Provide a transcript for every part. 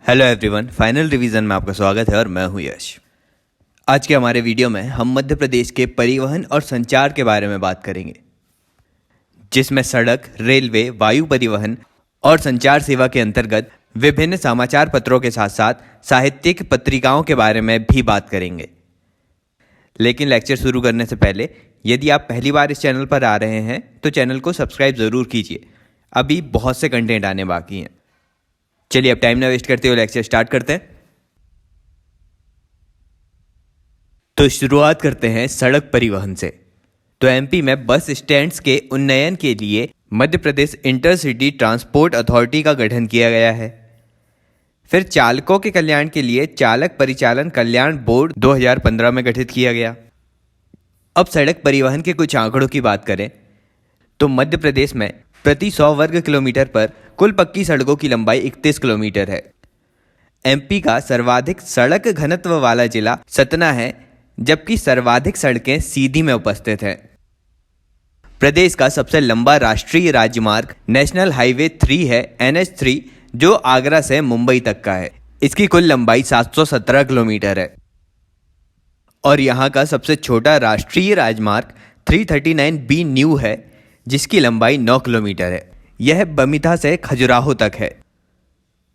Hello everyone, final revision में आपका स्वागत है और मैं हूं यश। आज के हमारे वीडियो में हम मध्य प्रदेश के परिवहन और संचार के बारे में बात करेंगे, जिसमें सड़क, रेलवे, वायु परिवहन और संचार सेवा के अंतर्गत विभिन्न समाचार पत्रों के साथ साथ साहित्यिक पत्रिकाओं के बारे में भी बात करेंगे। लेकिन लेक्चर शुरू करने से पहले यदि आप पहली बार इस चैनल पर आ रहे हैं तो चैनल को सब्सक्राइब ज़रूर कीजिए। अभी बहुत से कंटेंट आने बाकी हैं। चलिए अब टाइम ना वेस्ट करते हुए लेक्चर स्टार्ट करते हैं। तो शुरुआत करते हैं सड़क परिवहन से। तो एमपी में बस स्टैंड्स के उन्नयन के लिए Madhya Pradesh intercity transport authority का गठन किया गया है। फिर चालकों के कल्याण के लिए चालक परिचालन कल्याण बोर्ड 2015 में गठित किया गया। अब सड़क परिवहन के कुछ आंकड़ों की बात करें तो मध्य प्रदेश में प्रति 100 वर्ग किलोमीटर पर कुल पक्की सड़कों की लंबाई 31 किलोमीटर है। एमपी का सर्वाधिक सड़क घनत्व वाला जिला सतना है, जबकि सर्वाधिक सड़कें सीधी में उपस्थित हैं। प्रदेश का सबसे लंबा राष्ट्रीय राजमार्ग नेशनल हाईवे 3 है, NH3, जो आगरा से मुंबई तक का है। इसकी कुल लंबाई 717 किलोमीटर है। और यहाँ का सबसे छोटा राष्ट्रीय राजमार्ग 339B न्यू है, जिसकी लंबाई 9 किलोमीटर है। यह बमिथा से खजुराहो तक है।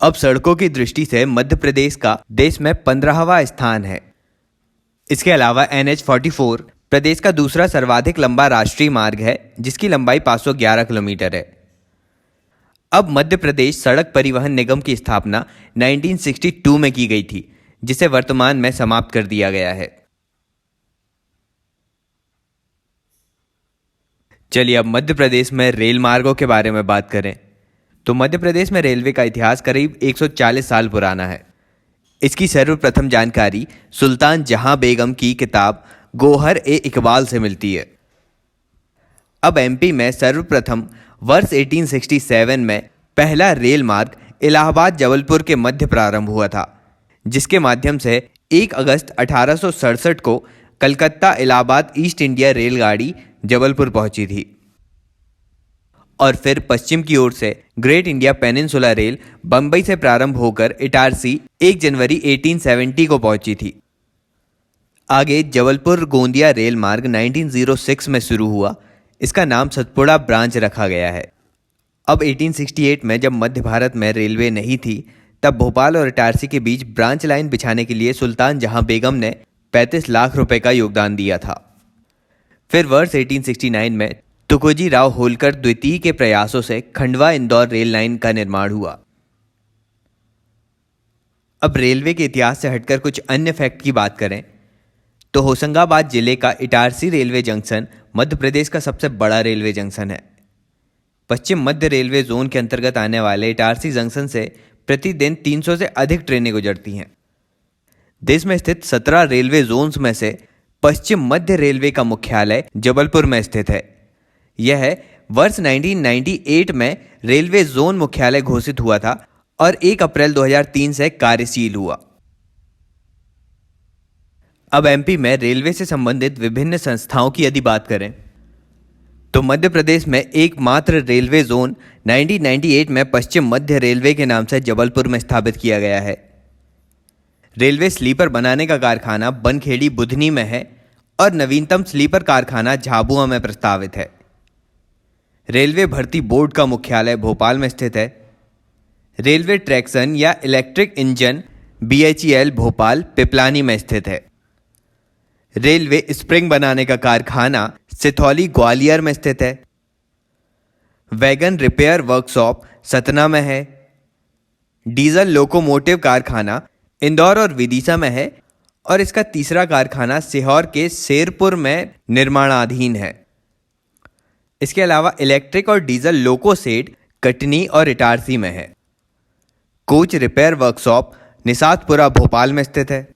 अब सड़कों की दृष्टि से मध्य प्रदेश का देश में 15वां स्थान है। इसके अलावा NH44 प्रदेश का दूसरा सर्वाधिक लंबा राष्ट्रीय मार्ग है, जिसकी लंबाई 511 किलोमीटर है। अब मध्य प्रदेश सड़क परिवहन निगम की स्थापना 1962 में की गई थी, जिसे वर्तमान में समाप्त कर दिया गया है। चलिए अब मध्य प्रदेश में रेल मार्गों के बारे में बात करें तो मध्य प्रदेश में रेलवे का इतिहास करीब 140 साल पुराना है। इसकी सर्वप्रथम जानकारी सुल्तान जहां बेगम की किताब गोहर ए इकबाल से मिलती है। अब एमपी में सर्वप्रथम वर्ष 1867 में पहला रेल मार्ग इलाहाबाद जबलपुर के मध्य प्रारंभ हुआ था, जिसके माध्यम से 1 अगस्त 1867 को कलकत्ता इलाहाबाद ईस्ट इंडिया रेलगाड़ी जबलपुर पहुंची थी। और फिर पश्चिम की ओर से great India peninsula rail Bombay से प्रारंभ होकर इटारसी 1 जनवरी 1870 को पहुंची थी। आगे जबलपुर गोंदिया रेल मार्ग 1906 में शुरू हुआ। इसका नाम सतपुड़ा ब्रांच रखा गया है। अब 1868 में जब मध्य भारत में रेलवे नहीं थी, तब भोपाल और इटारसी के बीच ब्रांच लाइन बिछाने के लिए सुल्तान जहां बेगम ने 35 लाख रुपए का योगदान दिया था। फिर वर्ष 1869 में तुकोजी राव होलकर द्वितीय के प्रयासों से खंडवा इंदौर रेल लाइन का निर्माण हुआ। अब रेलवे के इतिहास से हटकर कुछ अन्य फैक्ट की बात करें तो होशंगाबाद जिले का इटारसी रेलवे जंक्शन मध्य प्रदेश का सबसे बड़ा रेलवे जंक्शन है। पश्चिम मध्य रेलवे जोन के अंतर्गत आने वाले इटारसी जंक्शन से प्रतिदिन 300 से अधिक ट्रेनें गुजरती हैं। देश में स्थित 17 रेलवे जोन्स में से पश्चिम मध्य रेलवे का मुख्यालय जबलपुर में स्थित है। यह वर्ष 1998 में रेलवे जोन मुख्यालय घोषित हुआ था और 1 अप्रैल 2003 से कार्यशील हुआ। अब एमपी में रेलवे से संबंधित विभिन्न संस्थाओं की यदि बात करें तो मध्य प्रदेश में एकमात्र रेलवे जोन 1998 में पश्चिम मध्य रेलवे के नाम से जबलपुर में स्थापित किया गया है। रेलवे स्लीपर बनाने का कारखाना बनखेड़ी बुधनी में है और नवीनतम स्लीपर कारखाना झाबुआ में प्रस्तावित है। रेलवे भर्ती बोर्ड का मुख्यालय भोपाल में स्थित है। रेलवे ट्रैक्शन या electric engine BHEL Bhopal Piplani में स्थित है। रेलवे स्प्रिंग बनाने का कारखाना सिथौली ग्वालियर में स्थित है। वैगन रिपेयर वर्कशॉप सतना में है। डीजल लोकोमोटिव कारखाना इंदौर और विदिशा में है और इसका तीसरा कारखाना सीहोर के शेरपुर में निर्माणाधीन है। इसके अलावा इलेक्ट्रिक और डीजल लोको सेट कटनी और इटारसी में है। कोच रिपेयर वर्कशॉप निसातपुरा भोपाल में स्थित है।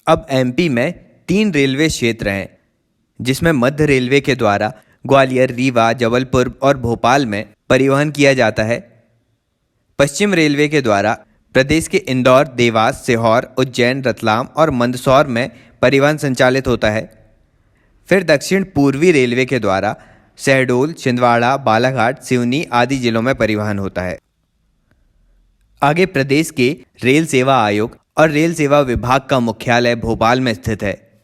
अब एमपी में 3 रेलवे क्षेत्र हैं, जिसमें मध्य रेलवे के द्वारा ग्वालियर, रीवा, जबलपुर और भोपाल में परिवहन किया जाता है। पश्चिम रेलवे के द्वारा प्रदेश के इंदौर, देवास, सीहोर, उज्जैन, रतलाम और मंदसौर में परिवहन संचालित होता है। फिर दक्षिण पूर्वी रेलवे के द्वारा शहडोल, छिंदवाड़ा, बालाघाट, सिवनी आदि जिलों में परिवहन होता है। आगे प्रदेश के रेल सेवा आयोग और रेल सेवा विभाग का मुख्यालय भोपाल में स्थित है।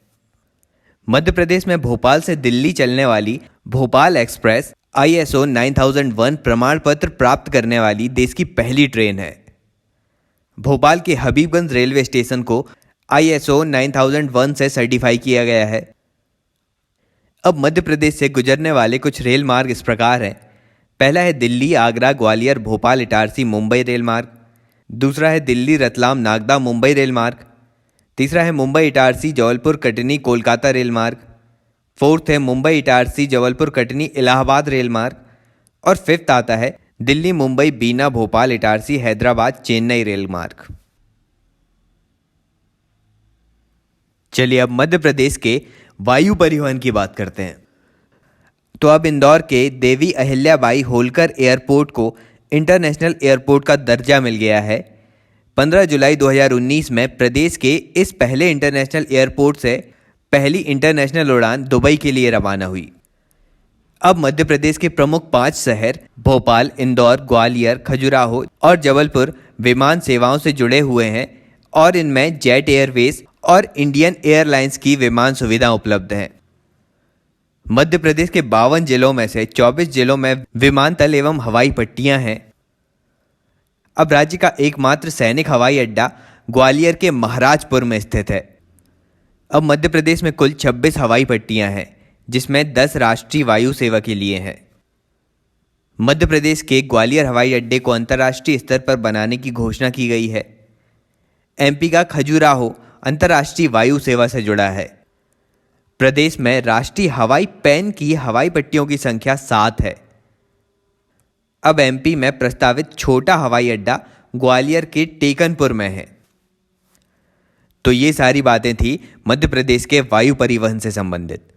मध्य प्रदेश में भोपाल से दिल्ली चलने वाली भोपाल एक्सप्रेस ISO 9001 प्रमाण पत्र प्राप्त करने वाली देश की पहली ट्रेन है। भोपाल के हबीबगंज रेलवे स्टेशन को ISO 9001 से सर्टिफाई किया गया है। अब मध्य प्रदेश से गुजरने वाले कुछ रेल मार्ग इस प्रकार हैं। पहला है दिल्ली आगरा ग्वालियर भोपाल इटारसी मुंबई रेल मार्ग। दूसरा है दिल्ली रतलाम नागदा मुंबई रेल मार्ग। तीसरा है मुंबई इटारसी जबलपुर कटनी कोलकाता रेल मार्ग। फोर्थ है मुंबई इटारसी जबलपुर कटनी इलाहाबाद रेल मार्ग। और फिफ्थ आता है दिल्ली मुंबई बीना भोपाल इटारसी हैदराबाद चेन्नई रेल मार्ग। चलिए अब मध्य प्रदेश के वायु परिवहन की बात करते हैं। तो अब इंदौर के देवी अहिल्याबाई होलकर एयरपोर्ट को इंटरनेशनल एयरपोर्ट का दर्जा मिल गया है। 15 जुलाई 2019 में प्रदेश के इस पहले इंटरनेशनल एयरपोर्ट से पहली इंटरनेशनल उड़ान दुबई के लिए रवाना हुई। अब मध्य प्रदेश के प्रमुख 5 शहर भोपाल, इंदौर, ग्वालियर, खजुराहो और जबलपुर विमान सेवाओं से जुड़े हुए हैं और इनमें जेट एयरवेज और इंडियन एयरलाइंस की विमान सुविधा उपलब्ध है। मध्य प्रदेश के 52 जिलों में से 24 जिलों में विमानतल एवं हवाई पट्टियां हैं। अब राज्य का एकमात्र सैनिक हवाई अड्डा ग्वालियर के महाराजपुर में स्थित है। अब मध्य प्रदेश में कुल 26 हवाई पट्टियां हैं, जिसमें 10 राष्ट्रीय वायु सेवा के लिए हैं। मध्य प्रदेश के ग्वालियर हवाई अड्डे को अंतर्राष्ट्रीय स्तर पर बनाने की घोषणा की गई है। MP का खजुराहो अंतर्राष्ट्रीय वायु सेवा से जुड़ा है। प्रदेश में राष्ट्रीय हवाई पैन की हवाई पट्टियों की संख्या 7 है। अब MP में प्रस्तावित छोटा हवाई अड्डा ग्वालियर के टेकनपुर में है। तो ये सारी बातें थी मध्य प्रदेश के वायु परिवहन से संबंधित।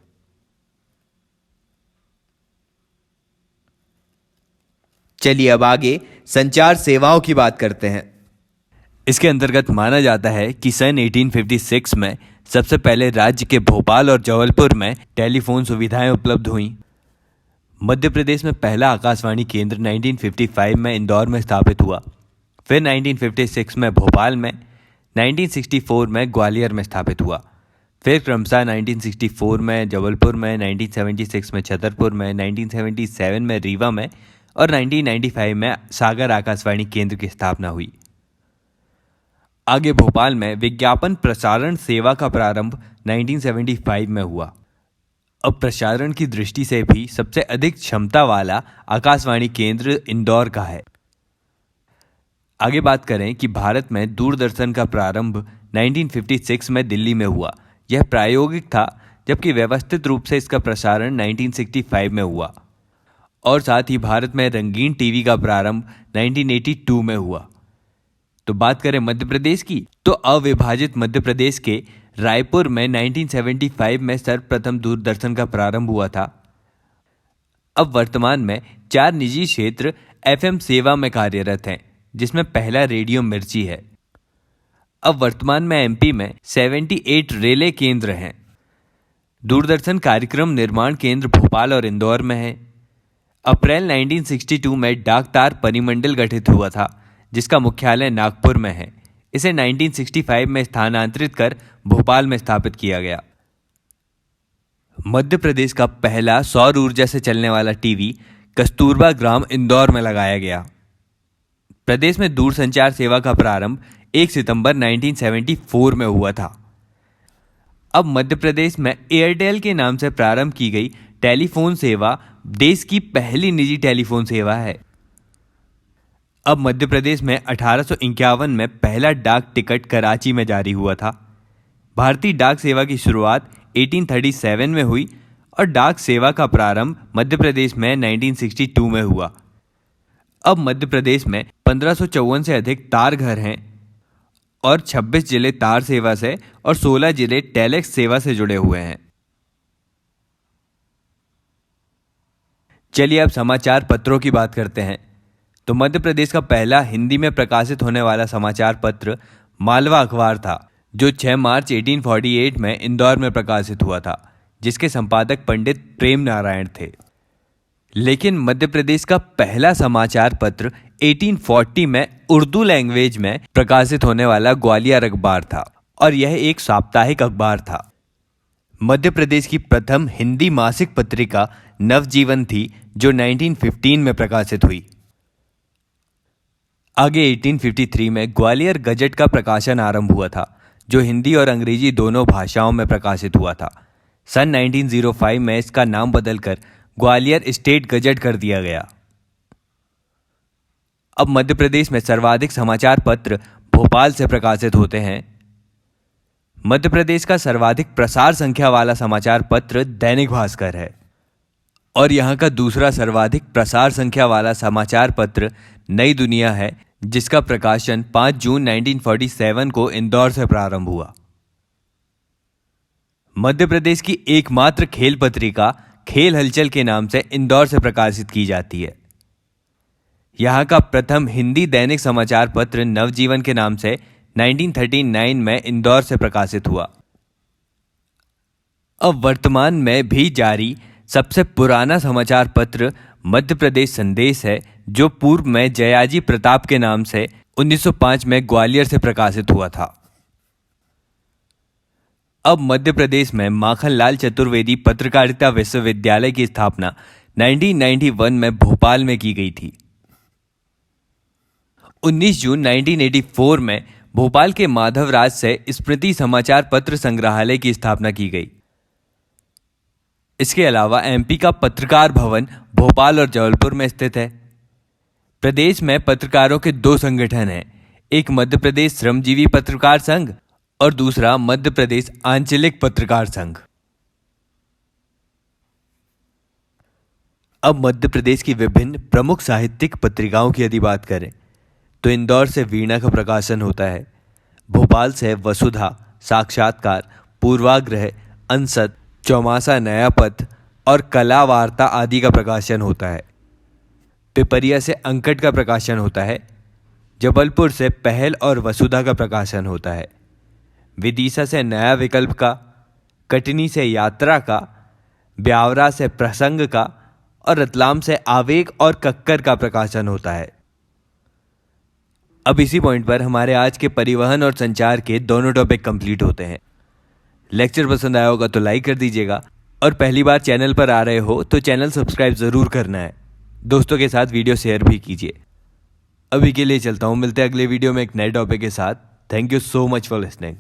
चलिए अब आगे संचार सेवाओं की बात करते हैं। इसके अंतर्गत माना जाता है कि सन 1856 में सबसे पहले राज्य के भोपाल और जबलपुर में टेलीफोन सुविधाएं उपलब्ध हुईं। मध्य प्रदेश में पहला आकाशवाणी केंद्र 1955 में इंदौर में स्थापित हुआ, फिर 1956 में भोपाल में, 1964 में ग्वालियर में स्थापित हुआ, फिर क्रमशः 1964 में जबलपुर में, 1976 में छतरपुर में, 1977 में रीवा में और 1995 में सागर आकाशवाणी केंद्र की स्थापना हुई। आगे भोपाल में विज्ञापन प्रसारण सेवा का प्रारंभ 1975 में हुआ। अब प्रसारण की दृष्टि से भी सबसे अधिक क्षमता वाला आकाशवाणी केंद्र इंदौर का है। आगे बात करें कि भारत में दूरदर्शन का प्रारंभ 1956 में दिल्ली में हुआ। यह प्रायोगिक था, जबकि व्यवस्थित रूप से इसका प्रसारण 1965 में हुआ। और साथ ही भारत में रंगीन टीवी का प्रारंभ 1982 में हुआ। तो बात करें मध्य प्रदेश की, तो अविभाजित मध्य प्रदेश के रायपुर में 1975 में सर्वप्रथम दूरदर्शन का प्रारंभ हुआ था। अब वर्तमान में 4 निजी क्षेत्र FM सेवा में कार्यरत हैं, जिसमें पहला रेडियो मिर्ची है। अब वर्तमान में MP में 78 रेले केंद्र हैं। दूरदर्शन कार्यक्रम निर्माण केंद्र भोपाल और इंदौर में है। अप्रैल 1962 में डाक तार परिमंडल गठित हुआ था, जिसका मुख्यालय नागपुर में है। इसे 1965 में स्थानांतरित कर भोपाल में स्थापित किया गया। मध्य प्रदेश का पहला सौर ऊर्जा से चलने वाला टीवी कस्तूरबा ग्राम इंदौर में लगाया गया। प्रदेश में दूरसंचार सेवा का प्रारंभ 1 सितंबर 1974 में हुआ था। अब मध्य प्रदेश में एयरटेल के नाम से प्रारंभ की गई टेलीफोन सेवा देश की पहली निजी टेलीफोन सेवा है। अब मध्य प्रदेश में 1851 में पहला डाक टिकट कराची में जारी हुआ था। भारतीय डाक सेवा की शुरुआत 1837 में हुई और डाक सेवा का प्रारंभ मध्य प्रदेश में 1962 में हुआ। अब मध्य प्रदेश में 1554 से अधिक तार घर हैं और 26 जिले तार सेवा से और 16 जिले टेलेक्स सेवा से जुड़े हुए हैं। चलिए अब समाचार पत्रों की बात करते हैं। तो मध्य प्रदेश का पहला हिंदी में प्रकाशित होने वाला समाचार पत्र मालवा अखबार था, जो 6 मार्च 1848 में इंदौर में प्रकाशित हुआ था, जिसके संपादक पंडित प्रेम नारायण थे। लेकिन मध्य प्रदेश का पहला समाचार पत्र 1840 में उर्दू लैंग्वेज में प्रकाशित होने वाला ग्वालियर अखबार था और यह एक साप्ताहिक अखबार था। मध्य प्रदेश की प्रथम हिंदी मासिक पत्रिका नवजीवन थी जो 1915 में प्रकाशित हुई। आगे 1853 में ग्वालियर गजट का प्रकाशन आरंभ हुआ था जो हिंदी और अंग्रेजी दोनों भाषाओं में प्रकाशित हुआ था। सन 1905 में इसका नाम बदलकर ग्वालियर स्टेट गजट कर दिया गया। अब मध्य प्रदेश में सर्वाधिक समाचार पत्र भोपाल से प्रकाशित होते हैं। मध्य प्रदेश का सर्वाधिक प्रसार संख्या वाला समाचार पत्र दैनिक भास्कर है और यहाँ का दूसरा सर्वाधिक प्रसार संख्या वाला समाचार पत्र नई दुनिया है जिसका प्रकाशन 5 जून 1947 को इंदौर से प्रारंभ हुआ। मध्य प्रदेश की एकमात्र खेल पत्रिका खेल हलचल के नाम से इंदौर से प्रकाशित की जाती है। यहाँ का प्रथम हिंदी दैनिक समाचार पत्र नवजीवन के नाम से 1939 में इंदौर से प्रकाशित हुआ। अब वर्तमान में भी जारी सबसे पुराना समाचार पत्र मध्य प्रदेश संदेश है जो पूर्व में जयाजी प्रताप के नाम से 1905 में ग्वालियर से प्रकाशित हुआ था। अब मध्य प्रदेश में माखनलाल चतुर्वेदी पत्रकारिता विश्वविद्यालय की स्थापना 1991 में भोपाल में की गई थी। 19 जून 1984 में भोपाल के माधवराज से स्मृति समाचार पत्र संग्रहालय की स्थापना की गई। इसके अलावा एमपी का पत्रकार भवन भोपाल और जबलपुर में स्थित है। प्रदेश में पत्रकारों के दो संगठन हैं, एक मध्य प्रदेश श्रमजीवी पत्रकार संघ और दूसरा मध्य प्रदेश आंचलिक पत्रकार संघ। अब मध्य प्रदेश की विभिन्न प्रमुख साहित्यिक पत्रिकाओं की यदि बात करें तो इंदौर से वीणा का प्रकाशन होता है, भोपाल से वसुधा, साक्षात्कार, पूर्वाग्रह, अंसत, चौमासा, नया पथ और कला वार्ता आदि का प्रकाशन होता है। पिपरिया से अंकट का प्रकाशन होता है, जबलपुर से पहल और वसुधा का प्रकाशन होता है, विदिशा से नया विकल्प का, कटनी से यात्रा का, ब्यावरा से प्रसंग का और रतलाम से आवेग और कक्कर का प्रकाशन होता है। अब इसी पॉइंट पर हमारे आज के परिवहन और संचार के दोनों टॉपिक कंप्लीट होते हैं। लेक्चर पसंद आया होगा तो लाइक कर दीजिएगा और पहली बार चैनल पर आ रहे हो तो चैनल सब्सक्राइब ज़रूर करना है। दोस्तों के साथ वीडियो शेयर भी कीजिए। अभी के लिए चलता हूँ, मिलते हैं अगले वीडियो में एक नए टॉपिक के साथ। Thank you so much for listening.